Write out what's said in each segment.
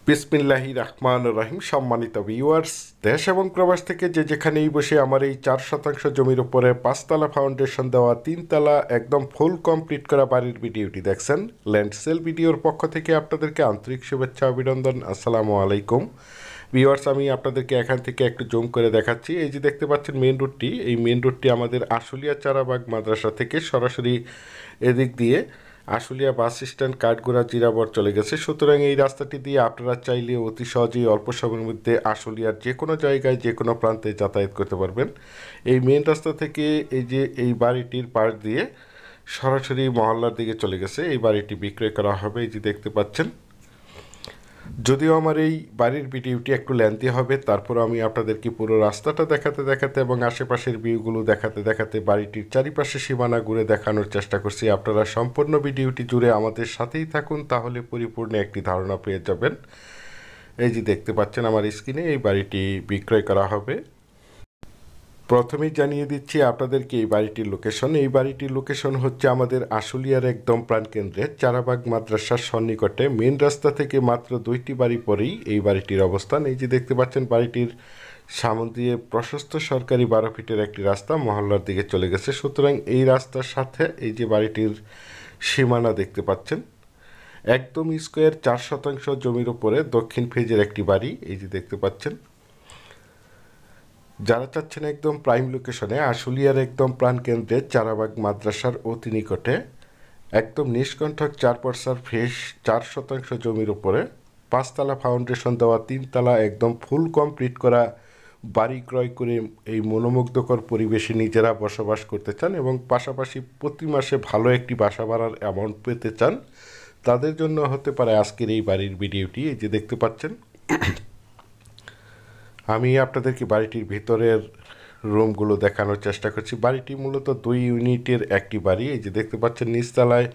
বিসমিল্লাহির রহমানির রহিম। সম্মানিত ভিউয়ার্স, দেশ এবং প্রবাস থেকে যে যেখানেই বসে আমার এই 4 শতাংশ জমির উপরে 5 তলা ফাউন্ডেশন দেওয়া 3 তলা একদম ফুল কমপ্লিট করা বাড়ির ভিডিওটি দেখছেন। ল্যান্ড সেল ভিডিওর পক্ষ থেকে আপনাদেরকে আন্তরিক শুভেচ্ছা অভিনন্দন। আসসালামু আলাইকুম ভিউয়ার্স, আমি আপনাদেরকে এখান থেকে একটু জুম করে দেখাচ্ছি। এই যে দেখতে পাচ্ছেন মেন রোডটি, এই মেন রোডটি আমাদের আশুলিয়া চারাবাগ মাদ্রাসা থেকে সরাসরি এদিক দিয়ে আশুলিয়া বাস স্ট্যান্ড কাঠগোড়া জিরাবর চলে গেছে। সুতরাং এই রাস্তাটি দিয়ে আপনারা চাইলে অতি সহজেই অল্প সময়ের মধ্যে আশুলিয়ার যে কোনো জায়গায় যে কোনো প্রান্তে যাতায়াত করতে পারবেন। এই মেন রাস্তা থেকে এই যে এই বাড়িটির পাশ দিয়ে সরাসরি মহল্লার দিকে চলে গেছে। এই বাড়িটি বিক্রয় করা হবে। এই যে দেখতে পাচ্ছেন, যদিও আমার এই বাড়ির ভিডিওটি একটু লেন্থি হবে, তারপর আমি আপনাদেরকে পুরো রাস্তাটা দেখাতে দেখাতে এবং আশেপাশের ভিউগুলো দেখাতে দেখাতে বাড়িটির চারিপাশে সীমানা ঘুরে দেখানোর চেষ্টা করছি। আপনারা সম্পূর্ণ ভিডিওটি জুড়ে আমাদের সাথেই থাকুন, তাহলে পরিপূর্ণ একটি ধারণা পেয়ে যাবেন। এই যে দেখতে পাচ্ছেন আমার স্ক্রিনে, এই বাড়িটি বিক্রয় করা হবে। প্রথমেই জানিয়ে দিচ্ছি আপনাদেরকে এই বাড়িটির লোকেশন। এই বাড়িটির লোকেশন হচ্ছে আমাদের আশুলিয়ার একদম প্রাণকেন্দ্রে চারাবাগ মাদ্রাসার সন্নিকটে। মেন রাস্তা থেকে মাত্র 2টি বাড়ি পরেই এই বাড়িটির অবস্থান। এই যে দেখতে পাচ্ছেন বাড়িটির সামনে দিয়ে প্রশস্ত সরকারি 12 ফিটের একটি রাস্তা মহল্লার দিকে চলে গেছে। সুতরাং এই রাস্তার সাথে এই যে বাড়িটির সীমানা দেখতে পাচ্ছেন, একদম স্কোয়ার 4 শতাংশ জমির উপরে দক্ষিণ ফেজের একটি বাড়ি। এই যে দেখতে পাচ্ছেন, যারা চাচ্ছেন একদম প্রাইম লোকেশনে আশুলিয়ার একদম প্রাণকেন্দ্রে চারাবাগ মাদ্রাসার অতি নিকটে একদম নিষ্কণ্ঠক 4 ফ্রেশ 4 শতাংশ জমির উপরে 5 তলা ফাউন্ডেশন দেওয়া 3 তলা একদম ফুল কমপ্লিট করা বাড়ি ক্রয় করে এই মনোমুগ্ধকর পরিবেশে নিজেরা বসবাস করতে চান এবং পাশাপাশি প্রতি মাসে ভালো একটি বাসা ভাড়ার অ্যামাউন্ট পেতে চান, তাদের জন্য হতে পারে আজকের এই বাড়ির ভিডিওটি। এই যে দেখতে পাচ্ছেন, আমি আপনাদেরকে বাড়িটির ভিতরের রুমগুলো দেখানোর চেষ্টা করছি। বাড়িটি মূলত 2 ইউনিটের একটি বাড়ি। এই যে দেখতে পাচ্ছেন নিচতলায়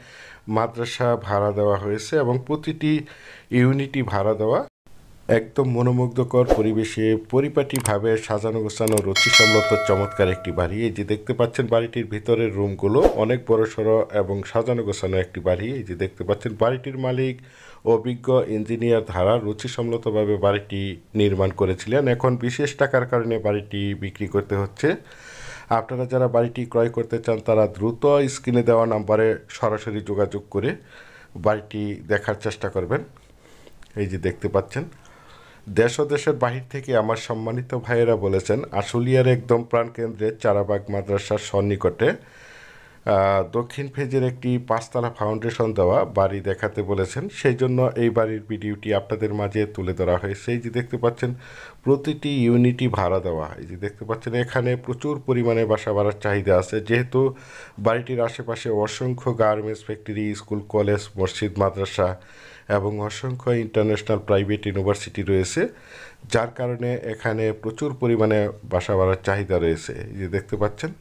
মাদ্রাসা ভাড়া দেওয়া হয়েছে এবং প্রতিটি ইউনিটই ভাড়া দেওয়া। একদম মনোমুগ্ধকর পরিবেশে পরিপাটিভাবে সাজানো গোছানো রুচিসম্মত চমৎকার একটি বাড়ি। এই যে দেখতে পাচ্ছেন বাড়িটির ভিতরের রুমগুলো অনেক বড়সড় এবং সাজানো গোছানো একটি বাড়ি। এই যে দেখতে পাচ্ছেন বাড়িটির মালিক অভিজ্ঞ ইঞ্জিনিয়ার ধারা রুচিসম্মতভাবে বাড়িটি নির্মাণ করেছিলেন। এখন বিশেষ টাকার কারণে বাড়িটি বিক্রি করতে হচ্ছে। আপনারা যারা বাড়িটি ক্রয় করতে চান তারা দ্রুত স্ক্রিনে দেওয়া নাম্বারে সরাসরি যোগাযোগ করে বাড়িটি দেখার চেষ্টা করবেন। এই যে দেখতে পাচ্ছেন, দেশ ও দেশের বাহির থেকে আমার সম্মানিত ভাইয়েরা বলেছেন আশুলিয়ার একদম প্রাণকেন্দ্রে চারাবাগ মাদ্রাসার সন্নিকটে দক্ষিণ ফেজের একটি 5 তলা ফাউন্ডেশন দেওয়া বাড়ি দেখাতে বলেছেন। সেই জন্য এই বাড়ির ভিডিওটি আপনাদের মাঝে তুলে ধরা হয়েছে। এই যে দেখতে পাচ্ছেন প্রতিটি ইউনিটই ভাড়া দেওয়া। এই যে দেখতে পাচ্ছেন এখানে প্রচুর পরিমাণে বাসা ভাড়ার চাহিদা আছে, যেহেতু বাড়িটির আশেপাশে অসংখ্য গার্মেন্টস ফ্যাক্টরি, স্কুল, কলেজ, মসজিদ, মাদ্রাসা এবং অসংখ্য ইন্টারন্যাশনাল প্রাইভেট ইউনিভার্সিটি রয়েছে, যার কারণে এখানে প্রচুর পরিমাণে বাসা ভাড়ার চাহিদা রয়েছে। এই যে দেখতে পাচ্ছেন,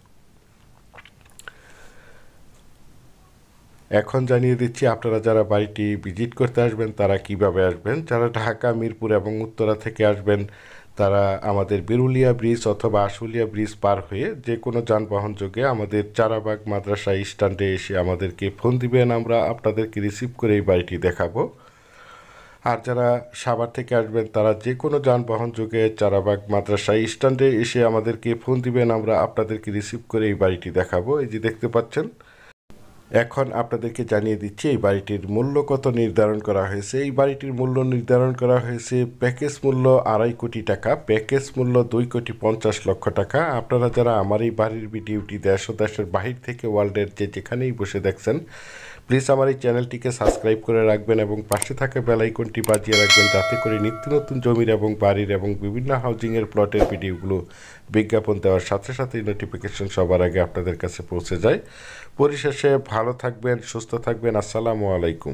এখন জানিয়ে দিচ্ছি আপনারা যারা বাড়িটি ভিজিট করতে আসবেন তারা কিভাবে আসবেন। যারা ঢাকা, মিরপুর এবং উত্তরা থেকে আসবেন তারা আমাদের বিরুলিয়া ব্রিজ অথবা আশুলিয়া ব্রিজ পার হয়ে যে কোনো যানবাহন যোগে আমাদের চারাবাগ মাদ্রাসা স্ট্যান্ডে এসে আমাদেরকে ফোন দিবেন, আমরা আপনাদেরকে রিসিভ করে এই বাড়িটি দেখাবো। আর যারা সাভার থেকে আসবেন তারা যে কোনো যানবাহন যোগে চারাবাগ মাদ্রাসা স্ট্যান্ডে এসে আমাদেরকে ফোন দিবেন, আমরা আপনাদেরকে রিসিভ করে এই বাড়িটি দেখাবো। এই যে দেখতে পাচ্ছেন, এখন আপনাদেরকে জানিয়ে দিচ্ছি এই বাড়িটির মূল্য কত নির্ধারণ করা হয়েছে। এই বাড়িটির মূল্য নির্ধারণ করা হয়েছে প্যাকেজ মূল্য 2.5 কোটি টাকা, প্যাকেজ মূল্য 2,50,00,000 টাকা। আপনারা যারা আমার এই বাড়ির ভিডিওটি দেশ ও দেশের বাহির থেকে ওয়ার্ল্ডের যে যেখানেই বসে দেখছেন, প্লিজ আমার এই চ্যানেলটিকে সাবস্ক্রাইব করে রাখবেন এবং পাশে থাকা বেল আইকনটি বাজিয়ে রাখবেন, যাতে করে নিত্য নতুন জমির এবং বাড়ির এবং বিভিন্ন হাউজিংয়ের প্লটের ভিডিওগুলো বিজ্ঞাপন দেওয়ার সাথে সাথেই নোটিফিকেশন সবার আগে আপনাদের কাছে পৌঁছে যায়। পরিশেষে ভালো থাকবেন, সুস্থ থাকবেন। আসসালামু আলাইকুম।